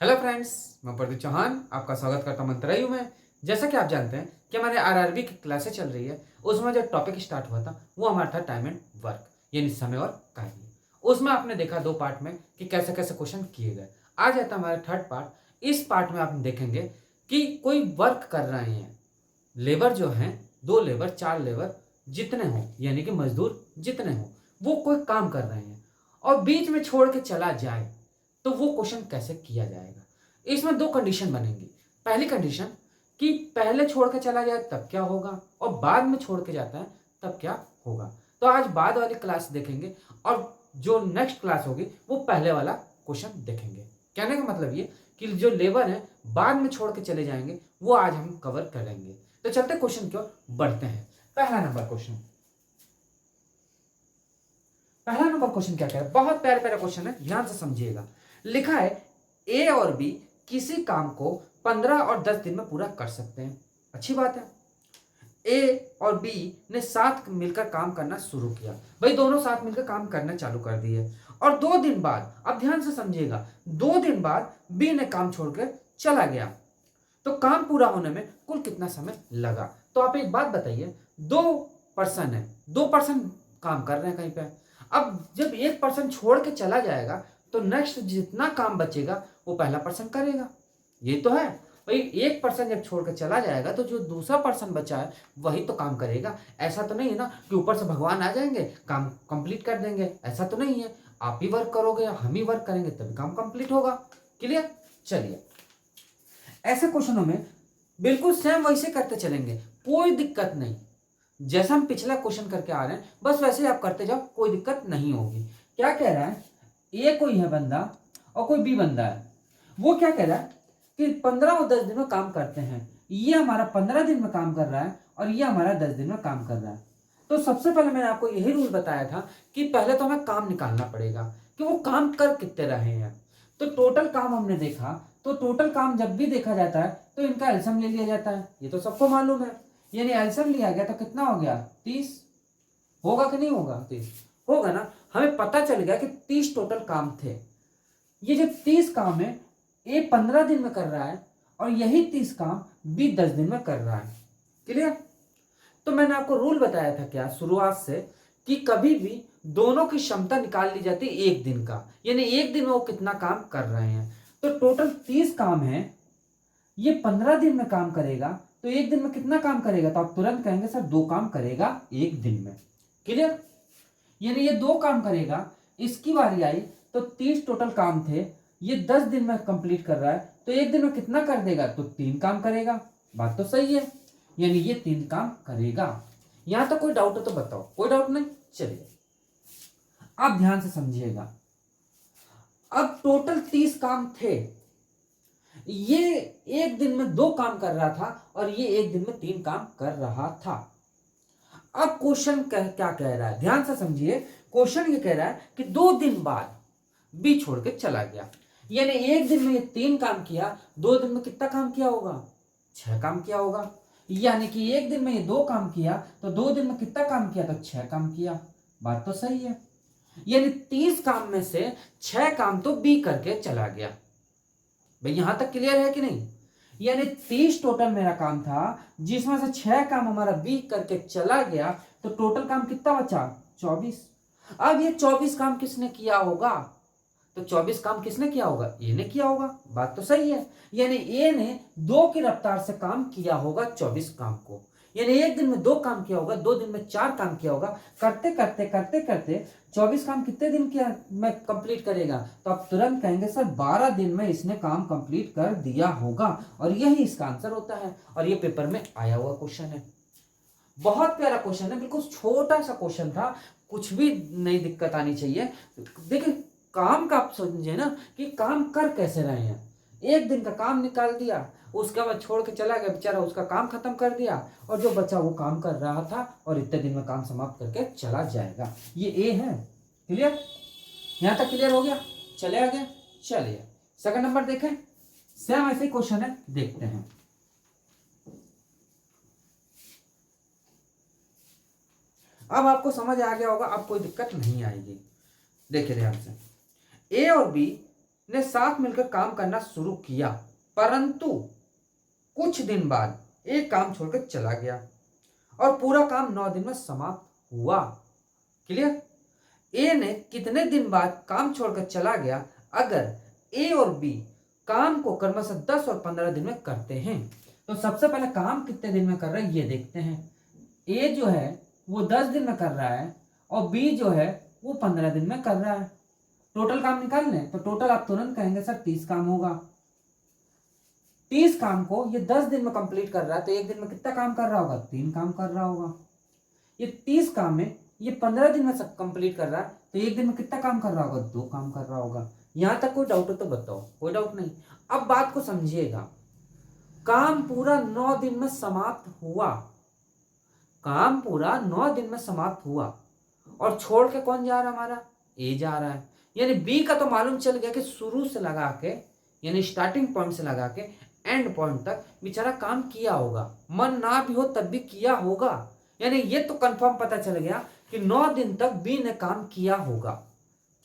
Hello friends, मैं प्रदीप चौहान आपका स्वागत करता हूं मंत्राई हूं मैं। जैसा कि आप जानते हैं कि हमारे आरआरबी की क्लासेस चल रही है, उसमें जो टॉपिक स्टार्ट हुआ था वो हमारा था टाइम एंड वर्क, यानी समय और कार्य। उसमें आपने देखा दो पार्ट में कि कैसे कैसे क्वेश्चन किए गए। आज आता हमारा थर्ड पार्ट। इस पार्ट में आप देखेंगे कि कोई वर्क कर रहे हैं, लेबर जो हैं, दो लेबर, चार लेबर, जितने हों, यानी कि मजदूर जितने हों, वो कोई काम कर रहे हैं और बीच में छोड़ के चला जाए, तो वो क्वेश्चन कैसे किया जाएगा। इसमें दो कंडीशन बनेंगी। पहली कंडीशन कि पहले छोड़ के चला जाए तब क्या होगा, और बाद में छोड़ के जाता है तब क्या होगा। तो आज बाद वाली क्लास देखेंगे और जो नेक्स्ट क्लास होगी वो पहले वाला क्वेश्चन देखेंगे। कहने का मतलब ये कि जो लेबर है बाद में छोड़ के चले जाएंगे, वो आज हम कवर करेंगे। तो चलते क्वेश्चन की ओर बढ़ते हैं। पहला नंबर क्वेश्चन क्या कह रहा है, बहुत प्यारा प्यारा क्वेश्चन है, ध्यान से समझिएगा। लिखा है ए और बी किसी काम को 15 और 10 दिन में पूरा कर सकते हैं। अच्छी बात है। ए और बी ने साथ मिलकर काम करना शुरू किया। भाई दोनों साथ मिलकर काम करना चालू कर दिए और 2 दिन बाद, अब ध्यान से समझिएगा, 2 दिन बाद बी ने काम छोड़कर चला गया। तो काम पूरा होने में कुल कितना समय लगा। तो आप एक बात बताइए, दो पर्सन है, दो पर्सन काम कर रहे हैं कहीं पे। अब जब एक पर्सन छोड़ के चला जाएगा तो नेक्स्ट जितना काम बचेगा वो पहला पर्सन करेगा। ये तो है भाई, एक पर्सन जब छोड़ के चला जाएगा तो जो दूसरा पर्सन बचा है वही तो काम करेगा। ऐसा तो नहीं है ना कि ऊपर से भगवान आ जाएंगे काम कंप्लीट कर देंगे, ऐसा तो नहीं है। आप ही वर्क करोगे या हम ही वर्क करेंगे तभी काम कंप्लीट होगा। क्लियर। चलिए, ऐसे क्वेश्चनों में बिल्कुल सेम वैसे करते चलेंगे, कोई दिक्कत नहीं। जैसा हम पिछला क्वेश्चन करके आ रहे हैं बस वैसे ही आप करते जाओ, कोई दिक्कत नहीं होगी। क्या कह रहा है, ए कोई है बंदा और कोई बी बंदा है। वो क्या कह रहा है कि 15 और 10 दिन में काम करते हैं। ये हमारा 15 दिन में काम कर रहा है और ये हमारा 10 दिन में काम कर रहा है। तो सबसे पहले मैंने आपको यही रूल बताया था कि पहले तो हमें काम निकालना पड़ेगा कि वो काम कर कितने रहे हैं। तो टोटल काम हमने देखा, तो टोटल काम जब भी देखा जाता है तो इनका एलसीएम ले लिया जाता है, ये तो सबको मालूम है। यानी एलसीएम लिया गया तो कितना हो गया, 30। होगा कि नहीं होगा, 30 होगा ना। हमें पता चल गया कि 30 टोटल काम थे। ये जो 30 काम है ए 15 दिन में कर रहा है और यही 30 काम बी 10 दिन में कर रहा है। क्लियर। तो मैंने आपको रूल बताया था क्या शुरुआत से कि कभी भी दोनों की क्षमता निकाल ली जाती है एक दिन का, यानी एक दिन में वो कितना काम कर रहे हैं। तो टोटल 30 काम है, ये 15 दिन में काम करेगा तो एक दिन में कितना काम करेगा, तो आप तुरंत कहेंगे सर 2 काम करेगा एक दिन में। क्लियर। यानी ये 2 काम करेगा, इसकी बारी आई तो 30 टोटल काम थे, ये 10 दिन में कंप्लीट कर रहा है तो एक दिन में कितना कर देगा, तो 3 काम करेगा। बात तो सही है, यानी ये 3 काम करेगा। यहां तक कोई डाउट हो तो बताओ, कोई डाउट नहीं। चलिए आप ध्यान से समझिएगा। अब टोटल 30 काम थे, ये एक दिन में 2 काम कर रहा था और ये एक दिन में 3 काम कर रहा था। अब क्वेश्चन क्या कह रहा है, ध्यान से समझिए। क्वेश्चन ये कह रहा है कि 2 दिन बाद बी छोड़ के चला गया, यानी एक दिन में ये 3 काम किया, 2 दिन में कितना काम किया होगा, 6 काम किया होगा। यानी कि एक दिन में ये 2 काम किया तो 2 दिन में कितना काम किया, तो 6 काम किया। बात तो सही है। यानी 30 काम में से 6 काम तो बी करके चला गया। भाई यहां तक क्लियर है कि नहीं। यानी 30 टोटल मेरा काम था, जिसमें से 6 काम हमारा बी करके चला गया, तो टोटल काम कितना बचा, 24। अब ये 24 काम किसने किया होगा, तो 24 काम किसने किया होगा, ए ने किया होगा। बात तो सही है। यानी ए ने 2 की रफ्तार से काम किया होगा 24 काम को। यानी एक दिन में 2 काम किया होगा, 2 दिन में 4 काम किया होगा। करते करते करते करते 24 काम कितने दिन किया में कंप्लीट करेगा, तो आप तुरंत कहेंगे सर 12 दिन में इसने काम कंप्लीट कर दिया होगा। और यही इसका आंसर होता है और ये पेपर में आया हुआ क्वेश्चन है। बहुत प्यारा क्वेश्चन है, बिल्कुल छोटा सा क्वेश्चन था, कुछ भी नहीं दिक्कत आनी चाहिए। देखिए काम का आप समझे ना कि काम कर कैसे रहे हैं। एक दिन का काम निकाल दिया, उसके बाद छोड़ के चला गया बेचारा, उसका काम खत्म कर दिया और जो बचा वो काम कर रहा था और इतने दिन में काम समाप्त करके चला जाएगा। ये ए है। क्लियर। यहां तक क्लियर हो गया। चले आगे। चलिए सेकंड नंबर देखें, सेम ऐसे क्वेश्चन है, देखते हैं। अब आपको समझ आ गया होगा, अब कोई दिक्कत नहीं आएगी। देखिए ध्यान से, ए और बी ने साथ मिलकर काम करना शुरू किया, परंतु कुछ दिन बाद एक काम छोड़कर चला गया और पूरा काम 9 दिन में समाप्त हुआ। क्लियर? ए ने कितने दिन बाद काम छोड़कर चला गया अगर ए और बी काम को क्रमशः 10 और 15 दिन में करते हैं? तो सबसे पहले काम कितने दिन में कर रहे हैं ये देखते हैं। ए जो है वो 10 दिन में कर रहा है और बी जो है वो 15 दिन में कर रहा है। टोटल काम निकाल लें तो टोटल आप तुरंत कहेंगे सर 30 काम होगा। 30 काम को ये 10 दिन में कंप्लीट कर रहा है तो एक दिन में कितना काम कर रहा होगा? 3 काम कर रहा होगा। ये 30 काम में ये 15 दिन में सब कंप्लीट कर रहा है तो एक दिन में कितना काम कर रहा होगा? 2 काम कर रहा होगा। यहां तक कोई डाउट हो तो बताओ। कोई डाउट नहीं। अब बात को समझिएगा। काम पूरा 9 दिन में समाप्त हुआ, काम पूरा 9 दिन में समाप्त हुआ और छोड़ के कौन जा रहा है? हमारा ए जा रहा है। यानी बी का तो मालूम चल गया कि शुरू से लगा के यानी स्टार्टिंग पॉइंट से लगा के एंड पॉइंट तक बेचारा काम किया होगा, मन ना भी हो तब भी किया होगा। यानी ये तो कंफर्म पता चल गया कि 9 दिन तक बी ने काम किया होगा।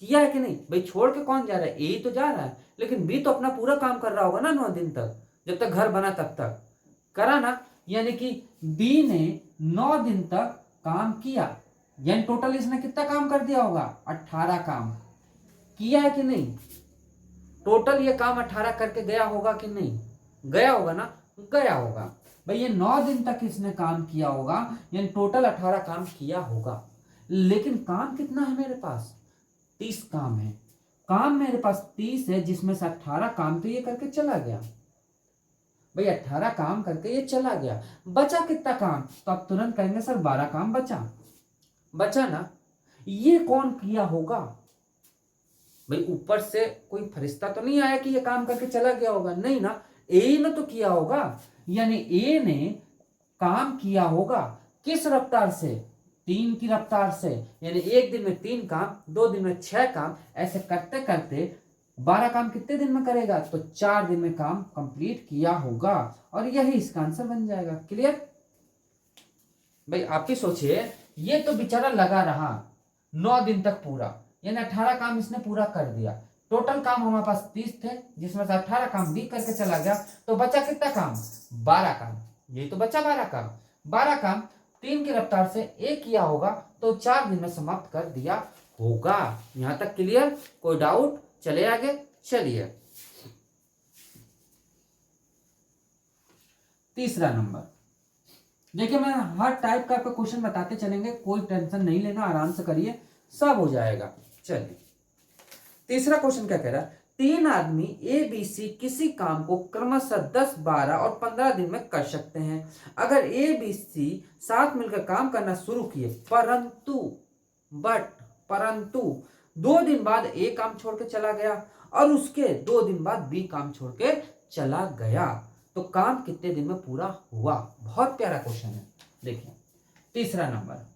किया है कि नहीं भाई? छोड़ के कौन जा रहा है? ए ही तो जा रहा है, लेकिन बी तो अपना पूरा काम कर रहा होगा ना 9 दिन तक, जब तक घर बना तब तक करा ना। यानी कि बी ने 9 दिन तक काम किया, यानी टोटल इसने कितना काम कर दिया होगा? 18 काम किया है कि नहीं? टोटल ये काम 18 करके गया होगा कि नहीं? गया होगा ना? गया होगा भाई। ये 9 दिन तक इसने काम किया होगा, यानी टोटल 18 काम किया होगा। लेकिन काम कितना है मेरे पास? 30 काम है। काम मेरे पास 30 है, जिसमें से 18 काम तो ये करके चला गया भाई। 18 काम करके ये चला गया, बचा कितना काम? तो आप तुरंत कहेंगे सर 12 काम बचा ना। ये कौन किया होगा भाई? ऊपर से कोई फरिश्ता तो नहीं आया कि ये काम करके चला गया होगा, नहीं ना। ए ने तो किया होगा। यानी ए ने काम किया होगा किस रफ्तार से? 3 की रफ्तार से। यानी एक दिन में 3 काम, 2 दिन में 6 काम, ऐसे करते करते 12 काम कितने दिन में करेगा? तो 4 दिन में काम कंप्लीट किया होगा और यही इसका आंसर बन जाएगा। क्लियर भाई? आप ही सोचिए, ये तो बेचारा लगा रहा 9 दिन तक पूरा, यानी 18 काम इसने पूरा कर दिया। टोटल काम हमारे पास 30 थे, जिसमें से 18 काम भी करके चला गया, तो बचा कितना काम? 12 काम। ये तो बचा 12 काम। 12 काम 3 की रफ्तार से एक किया होगा तो 4 दिन में समाप्त कर दिया होगा। यहां तक क्लियर? कोई डाउट? चले आगे। चलिए तीसरा नंबर देखिए, मैं हर टाइप का आपको क्वेश्चन बताते चलेंगे, कोई टेंशन नहीं लेना, आराम से करिए, सब हो जाएगा। चलिए तीसरा क्वेश्चन क्या कह रहा है? 3 आदमी ए बी सी किसी काम को क्रमशः 10, 12 और 15 दिन में कर सकते हैं। अगर ए बी सी साथ मिलकर काम करना शुरू किए, परंतु 2 दिन बाद ए काम छोड़ के चला गया और उसके 2 दिन बाद बी काम छोड़ के चला गया, तो काम कितने दिन में पूरा हुआ? बहुत प्यारा क्वेश्चन है। देखिए तीसरा नंबर,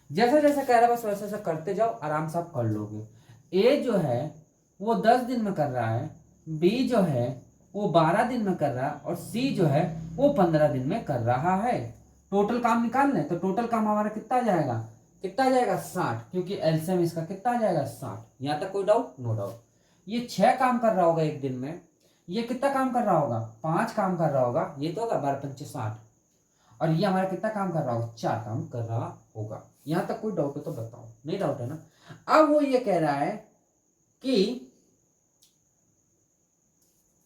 जैसा जैसा कह रहा है बस वैसा वैसा करते जाओ, आराम से आप कर लोगे। ए जो है वो 10 दिन में कर रहा है, बी जो है वो 12 दिन में कर रहा है और सी जो है वो 15 दिन में कर रहा है। टोटल काम निकाल लें तो टोटल काम हमारा कितना जाएगा? 60, क्योंकि एलसीएम इसका कितना आ जाएगा? 60। यहां तक कोई डाउट? No doubt. ये 6 काम कर रहा होगा एक दिन में, ये कितना काम कर रहा होगा? 5 काम कर रहा होगा, ये तो होगा 12 पंचे 60, और ये हमारा कितना काम कर रहा होगा? 4 काम कर रहा होगा। यहां तक कोई डाउट हो तो बताओ। नहीं डाउट है ना? अब वो ये कह रहा है कि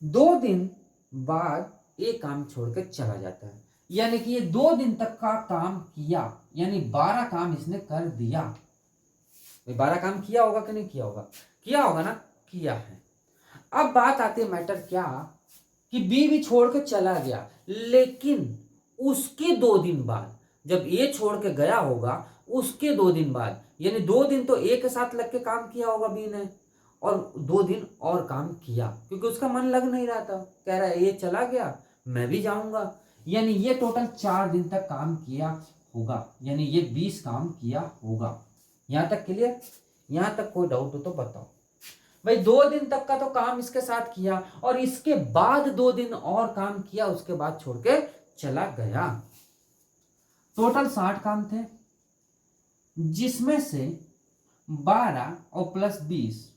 2 दिन बाद एक काम छोड़कर चला जाता है, यानी कि ये 2 दिन तक का काम किया, यानी 12 काम इसने कर दिया। 12 काम किया होगा कि नहीं किया होगा? किया होगा ना? किया है। अब बात आती है मैटर क्या कि बी भी छोड़ के चला गया, लेकिन उसके 2 दिन बाद, जब ये छोड़ के गया होगा उसके 2 दिन बाद, यानी 2 दिन तो एक साथ लग के काम किया होगा बी ने, और 2 दिन और काम किया, क्योंकि उसका मन लग नहीं रहा था, कह रहा है ये चला गया मैं भी जाऊंगा। यानी ये टोटल 4 दिन तक काम किया होगा, यानी ये 20 काम किया होगा। यहां तक क्लियर? यहां तक कोई डाउट हो तो बताओ भाई। 2 दिन तक का तो काम इसके साथ किया और इसके बाद 2 दिन और काम किया, उसके बाद छोड़ के चला गया। टोटल 60 काम थे, जिसमें से 12 और प्लस 20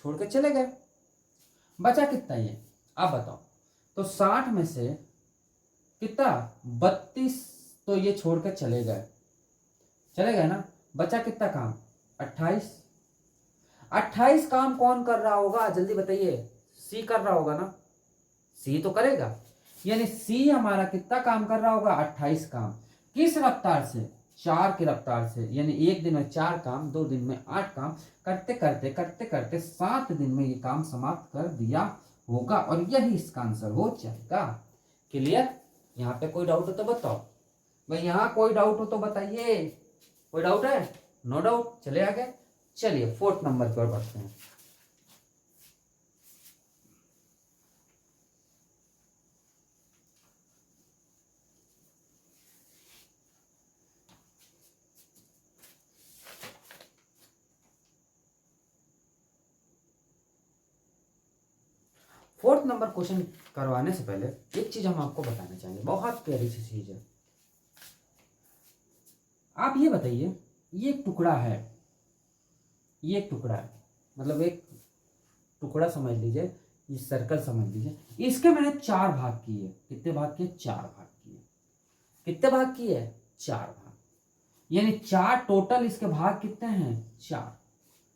छोड़ के चले गए। बचा कितना ये आप बताओ। तो 60 में से कितना 32 तो ये छोड़ के चले गए, चले गए ना। बचा कितना काम 28। 28 काम कौन कर रहा होगा जल्दी बताइए। सी कर रहा होगा ना, सी तो करेगा। यानी सी हमारा कितना काम कर रहा होगा 28 काम। किस रफ्तार से 4 की रफ्तार से। यानी एक दिन में 4 काम, 2 दिन में 8 काम, करते करते करते करते 7 दिन में ये काम समाप्त कर दिया होगा और यही इसका आंसर हो जाएगा। क्लियर। यहाँ पे कोई डाउट हो तो बताओ भाई, यहाँ कोई डाउट हो तो बताइए। कोई डाउट है? No doubt. चले आगे। चलिए 4th नंबर की ओर बढ़ते हैं। फोर्थ नंबर क्वेश्चन करवाने से पहले एक चीज हम आपको बताना चाहेंगे, बहुत प्यारी सी चीज है। आप ये बताइए, ये एक टुकड़ा है, ये एक टुकड़ा है, मतलब एक टुकड़ा समझ लीजिए, ये सर्कल समझ लीजिए। इसके मैंने 4 भाग किए। कितने भाग किए? 4 भाग किए। कितने भाग किए? 4 भाग। यानी 4 टोटल इसके भाग कितने हैं? 4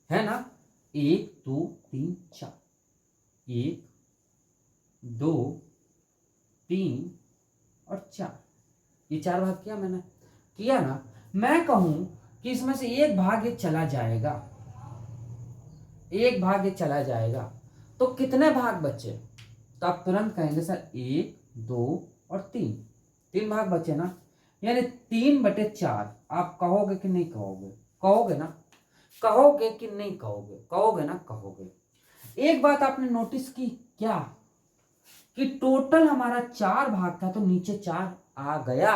है ना। 1 2 3 4, 1 2 3 और 4, ये 4 भाग किया मैंने, किया ना। मैं कहूं कि इसमें से एक भाग ये चला जाएगा, एक भाग ये चला जाएगा, तो कितने भाग बचे? तो आप तुरंत कहेंगे सर 1 2 और 3, 3 भाग बचे ना। यानी 3/4। आप कहोगे कि नहीं कहोगे? कहोगे ना। कहोगे कि नहीं कहोगे? कहोगे ना, कहोगे। एक बात आपने नोटिस की क्या, कि टोटल हमारा 4 भाग था तो नीचे 4 आ गया,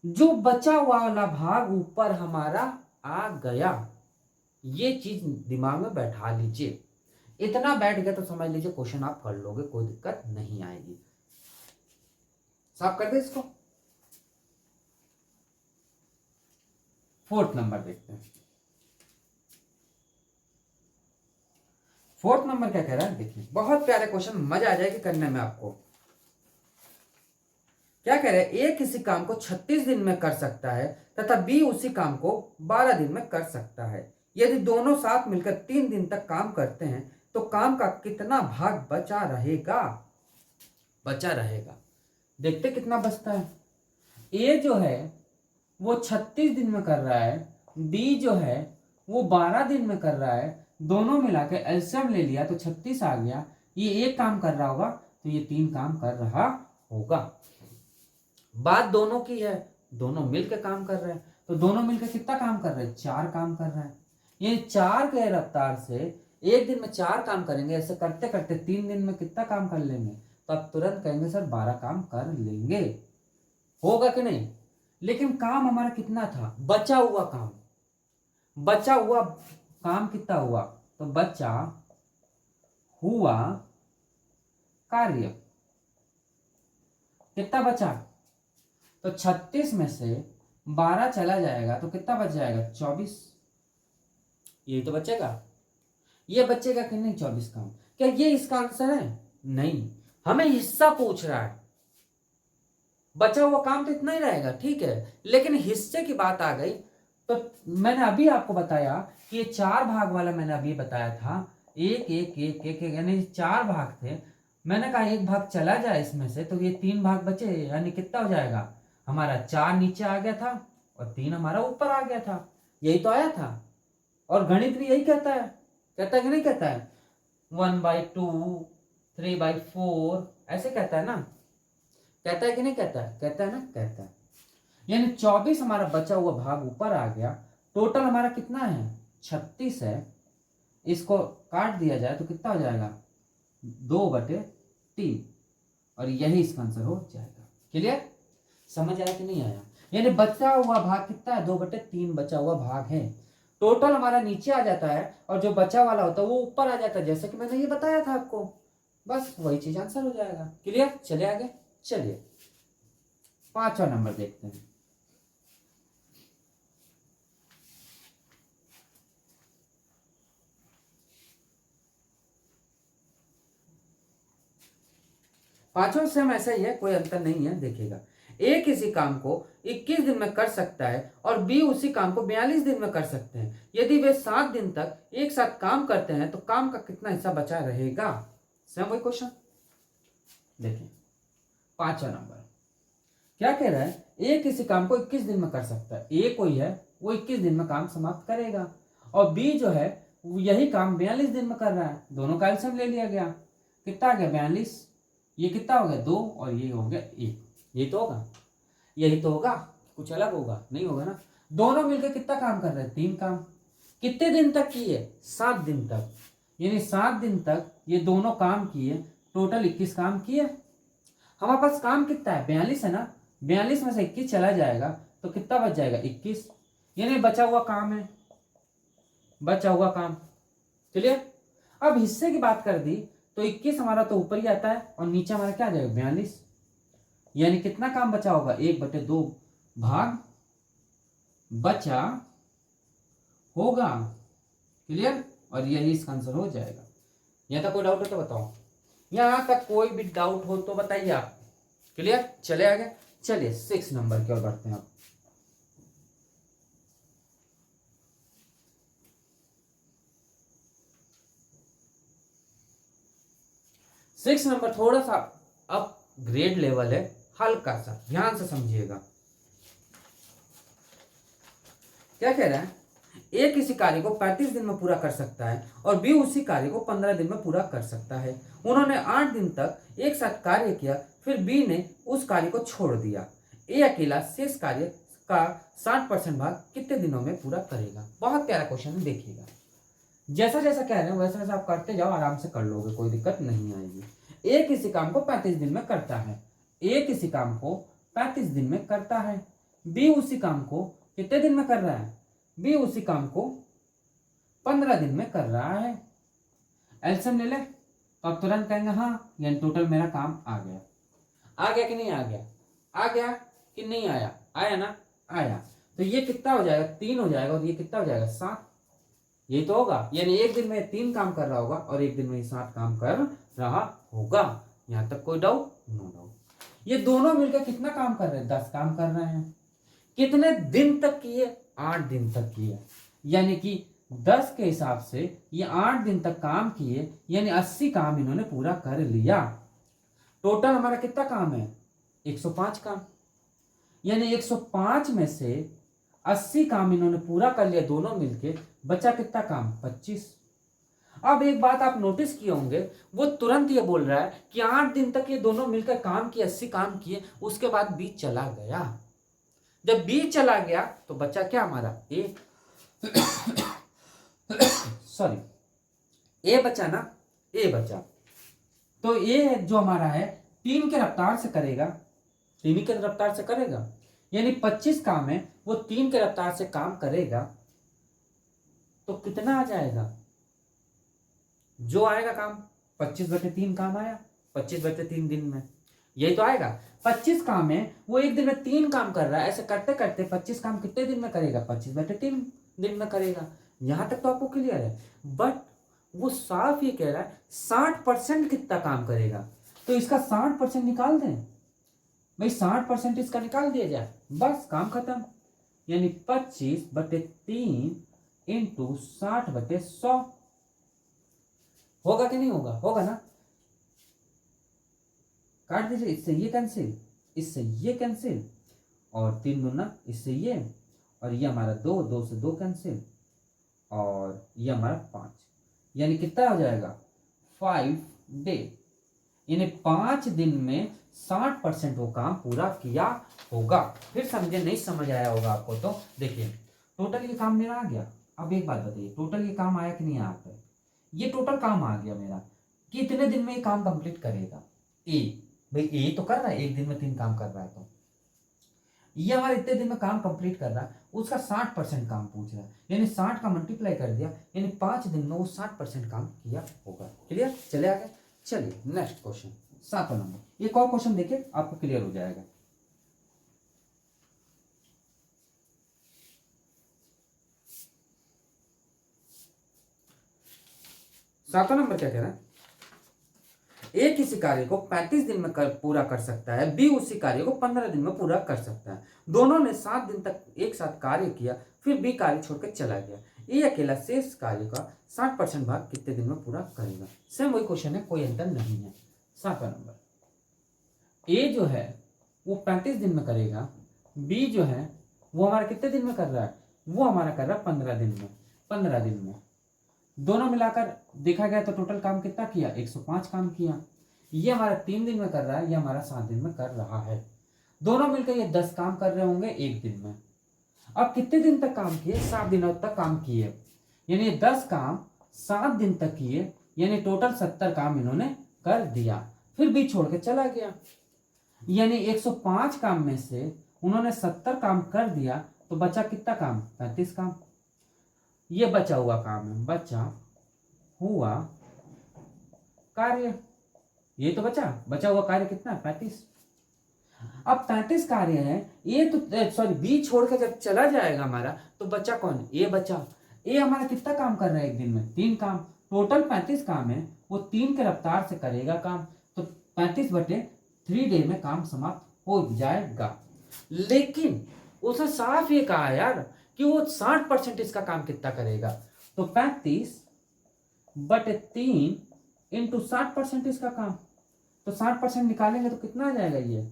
जो बचा हुआ वाला भाग ऊपर हमारा आ गया। ये चीज दिमाग में बैठा लीजिए। इतना बैठ गया तो समझ लीजिए क्वेश्चन आप कर लोगे, कोई दिक्कत नहीं आएगी। साफ कर दे इसको। 4th नंबर देखते हैं। 4th नंबर क्या कह रहा है देखिए, बहुत प्यारे क्वेश्चन, मजा आ जाएगी करने में आपको। क्या कह रहे हैं? ए किसी काम को 36 दिन में कर सकता है तथा बी उसी काम को 12 दिन में कर सकता है। यदि दोनों साथ मिलकर 3 दिन तक काम करते हैं तो काम का कितना भाग बचा रहेगा? बचा रहेगा। देखते कितना बचता है। ए जो है वो 36 दिन में कर रहा है, बी जो है वो 12 दिन में कर रहा है। दोनों मिला के एलसीएम ले लिया तो 36 आ गया। ये एक काम कर रहा होगा तो ये 3 काम कर रहा होगा। बात दोनों की है, दोनों मिलकर काम कर रहे हैं, तो दोनों मिलकर कितना काम कर रहे हैं? 4 काम कर रहे हैं। ये 4 के रफ्तार से एक दिन में 4 काम करेंगे, ऐसे करते करते 3 दिन में कितना काम कर लेंगे? तो आप तुरंत कहेंगे सर 12 काम कर लेंगे। होगा कि नहीं? लेकिन काम हमारा कितना था? बचा हुआ काम। बचा हुआ काम कितना हुआ? तो बचा हुआ कार्य कितना बचा? तो 36 में से 12 चला जाएगा तो कितना बच जाएगा? 24। यही तो बचेगा। ये बचेगा कि नहीं 24 काम? क्या ये इसका आंसर है? नहीं, हमें हिस्सा पूछ रहा है। बचा हुआ काम तो इतना ही रहेगा, ठीक है, लेकिन हिस्से की बात आ गई तो मैंने अभी आपको बताया कि ये 4 भाग वाला मैंने अभी बताया था, एक एक एक एक, एक यानी 4 भाग थे। मैंने कहा एक भाग चला जाए इसमें से तो ये 3 भाग बचे, यानी कितना हो जाएगा हमारा? 4 नीचे आ गया था और 3 हमारा ऊपर आ गया था। यही तो आया था। और गणित भी यही कहता है, कहता है कि नहीं कहता है? 1/2 3/4 ऐसे कहता है ना, कहता है कि नहीं कहता है? कहता है ना, कहता है। यानी 24 हमारा बचा हुआ भाग ऊपर आ गया। टोटल हमारा कितना है? 36 है। इसको काट दिया जाए तो कितना हो जाएगा? 2/3, और यही इसका आंसर हो जाएगा। क्लियर? समझ आया कि नहीं आया? यानी बचा हुआ भाग कितना है? 2/3 बचा हुआ भाग है। टोटल हमारा नीचे आ जाता है और जो बचा वाला होता है वो ऊपर आ जाता है, जैसे कि मैंने ये बताया था आपको। बस वही चीज आंसर हो जाएगा। क्लियर? चलिए आगे। चलिए 5वां नंबर देखते हैं। पांचों सेम ऐसा ही है, कोई अंतर नहीं है। देखिएगा, ए किसी काम को 21 दिन में कर सकता है और बी उसी काम को 42 दिन में कर सकते हैं। यदि वे 7 दिन तक एक साथ काम करते हैं तो काम का कितना हिस्सा बचा रहेगा? सेम वही क्वेश्चन। देखिए 5वां नंबर क्या कह रहा है, ए किसी काम को 21 दिन में कर सकता है। ए कोई है, वो 21 दिन में काम समाप्त करेगा और बी जो है यही काम 42 दिन में कर रहा है। दोनों का एलसीएम ले लिया गया, कितना आ गया 42, ये कितना हो गया 2 और ये हो गया 1। ये तो होगा, यही तो होगा, कुछ अलग होगा? नहीं होगा ना। दोनों मिलकर कितना काम कर रहे हैं? 3 काम। कितने दिन तक किए? 7 दिन तक। यानी 7 दिन तक ये दोनों काम किए, टोटल 21 काम किए। हमारे पास काम कितना है? 42 है ना। 42 में से 21 चला जाएगा तो कितना बच जाएगा? 21। यानी बचा हुआ काम है, बचा हुआ काम। क्लियर? अब हिस्से की बात कर दी तो 21 हमारा तो ऊपर ही आता है और नीचे हमारा क्या आ जाएगा? 42। यानी कितना काम बचा होगा? 1/2 भाग बचा होगा। क्लियर? और यही इसका आंसर हो जाएगा। यहां तक कोई डाउट हो तो बताओ, यहां तक कोई भी डाउट हो तो बताइए आप। क्लियर? चले आगे, चलिए 6 नंबर की ओर बढ़ते हैं आप। 6 नंबर थोड़ा सा अपग्रेड लेवल है, हल्का सा, ध्यान से समझिएगा। क्या कह रहा है, ए किसी कार्य को 35 दिन में पूरा कर सकता है और बी उसी कार्य को 15 दिन में पूरा कर सकता है। उन्होंने 8 दिन तक एक साथ कार्य किया, फिर बी ने उस कार्य को छोड़ दिया। ए अकेला शेष कार्य का 60% भाग कितने दिनों में पूरा करेगा? बहुत प्यारा क्वेश्चन है, देखिएगा। जैसा जैसा कह रहे हैं वैसा वैसा आप करते जाओ, आराम से कर लोगे, कोई दिक्कत नहीं आएगी। ए किसी काम को 35 दिन में करता है। ए किसी काम को 35 दिन में करता है। बी उसी काम को कितने दिन में कर रहा है? बी उसी काम को 15 दिन में कर रहा है। एलसीएम ले ले तो आप तुरंत कहेंगे हाँ, यानी टोटल मेरा काम आ गया। आ गया कि नहीं आ गया? आ गया कि नहीं आया? आया ना? आया। तो ये कितना हो जाएगा? 3 हो जाएगा और ये कितना हो जाएगा? 7। ये तो होगा, यानी एक दिन में 3 काम कर रहा होगा और एक दिन में 7 काम कर रहा होगा। यहां तक कोई डाउट? No doubt. ये दोनों मिलकर कितना काम कर रहे हैं? 10 काम कर रहे हैं। कितने दिन तक किए? 8 दिन तक किए। यानी कि 10 के हिसाब से ये 8 दिन तक काम किए, यानी 80 काम इन्होंने पूरा कर लिया। टोटल हमारा कितना काम है? 105 काम। यानी 105 में से 80 काम इन्होंने पूरा कर लिया दोनों मिलके, बचा कितना काम? 25। अब एक बात आप नोटिस किए होंगे, वो तुरंत ये बोल रहा है कि 8 दिन तक ये दोनों मिलकर काम किए, 80 काम किए, उसके बाद बी चला गया। जब बी चला गया तो बचा क्या हमारा? ए। सॉरी, ए बचा ना, ए बचा। तो ए जो हमारा है 3 के रफ्तार से करेगा, 3 के रफ्तार से करेगा, यानी 25 काम है वो 3 के रफ्तार से काम करेगा। तो कितना आ जाएगा? जो आएगा काम 25/3 काम आया, 25/3 दिन में, यही तो आएगा। 25 काम है, वो एक दिन में 3 काम कर रहा है। ऐसे करते करते 25 काम कितने दिन में करेगा? 25/3 दिन में करेगा। यहां तक तो आपको क्लियर है। बट वो साफ ये कह रहा है 60% कितना काम करेगा, तो इसका 60% निकाल दें भाई। 60% इसका निकाल दिया जाए, बस काम खत्म। यानी 25/3 इंटू 60/100 होगा कि नहीं होगा? होगा ना। काट दीजिए, इससे ये कैंसिल, इससे ये कैंसिल, और 3 दूना इससे ये, और ये हमारा 2, 2 से 2 कैंसिल, और ये हमारा 5। यानी कितना हो जाएगा? 5 डे। यानी 5 दिन में 60% वो काम पूरा किया होगा। फिर समझे? नहीं समझ आया होगा आपको तो देखिए, टोटल ये काम मेरा आ गया। अब एक बात बताइए, टोटल ये काम आया कि नहीं आया? आपका ये टोटल काम आ गया मेरा। कितने दिन में ये काम कंप्लीट करेगा? ए भाई, ए तो कर रहा है, एक दिन में 3 काम कर रहा है, तो ये हमारे इतने दिन में काम कंप्लीट कर रहा है, उसका 60% काम पूछ रहा है, यानी 60 का मल्टीप्लाई कर दिया, यानी 5 दिन में वो 60% काम किया होगा। क्लियर? चले आगे, चलिए नेक्स्ट क्वेश्चन 7 नंबर। एक और क्वेश्चन देखिए, आपको क्लियर हो जाएगा। सातवां नंबर क्या कह रहा है, ए किसी कार्य को 35 दिन में पूरा कर सकता है, बी उसी कार्य को 15 दिन में पूरा कर सकता है। दोनों ने 7 दिन तक एक साथ कार्य किया, फिर बी कार्य छोड़कर चला गया। ए अकेला शेष कार्य का 60% भाग कितने दिन में पूरा करेगा? सेम वही क्वेश्चन है, कोई अंतर नहीं है। 7वां नंबर, ए जो है वो 35 दिन में करेगा, बी जो है वो हमारा कितने दिन में कर रहा है? वो हमारा कर रहा है 15 दिन में। 15 दिन में दोनों मिलाकर देखा गया तो टोटल काम कितना किया? 105 काम किया। ये हमारा 3 दिन में कर रहा है, ये हमारा 7 दिन में कर रहा है। दोनों मिलकर ये 10 काम कर रहे होंगे एक दिन में। अब कितने दिन तक काम किए? 7 दिनों तक काम किए, यानी 10 काम 7 दिन तक किए, यानी टोटल 70 काम इन्होंने कर दिया। फिर बी छोड़ के चला गया, यानी 105 काम में से उन्होंने 70 काम कर दिया, तो बचा कितना काम? 35 काम। ये बचा हुआ काम है, बचा हुआ कार्य, ये तो बचा हुआ कार्य कितना? 35। अब 35 कार्य है, ये तो सॉरी बी छोड़ के जब चला जाएगा हमारा, तो बचा कौन? ए बचा। ए हमारा कितना काम कर रहा है एक दिन में? 3 काम। टोटल 35 काम है, वो 3 के रफ्तार से करेगा काम, तो 35/3 डे में काम समाप्त हो जाएगा। लेकिन उसने साफ ये कहा यार कि वो 60% इसका काम कितना करेगा, तो 35/3 इंटू 60% इसका काम, तो 60% निकालेंगे तो कितना आ जाएगा? ये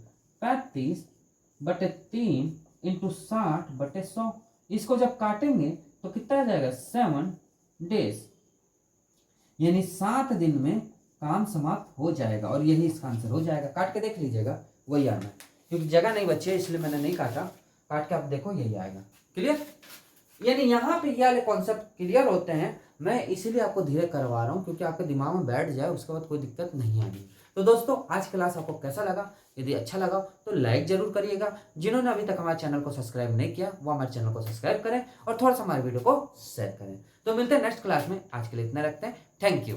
35/3 इंटू 60/100। इसको जब काटेंगे तो कितना आ जाएगा? 7 डेज, यानी 7 दिन में काम समाप्त हो जाएगा, और यही इसका आंसर हो जाएगा। काट के देख लीजिएगा, वही आना है, क्योंकि जगह नहीं बची है इसलिए मैंने नहीं काटा। काट के आप देखो यही आएगा। क्लियर? यानी यहाँ पे ये वाले कॉन्सेप्ट क्लियर होते हैं, मैं इसीलिए आपको धीरे करवा रहा हूँ, क्योंकि आपके दिमाग में बैठ जाए, उसके बाद कोई दिक्कत नहीं आनी। तो दोस्तों आज क्लास आपको कैसा लगा? यदि अच्छा लगा तो लाइक जरूर करिएगा। जिन्होंने अभी तक हमारे चैनल को सब्सक्राइब नहीं किया वो हमारे चैनल को सब्सक्राइब करें और थोड़ा सा हमारे वीडियो को शेयर करें। तो मिलते हैं नेक्स्ट क्लास में, आज के लिए इतना रखते हैं। Thank you.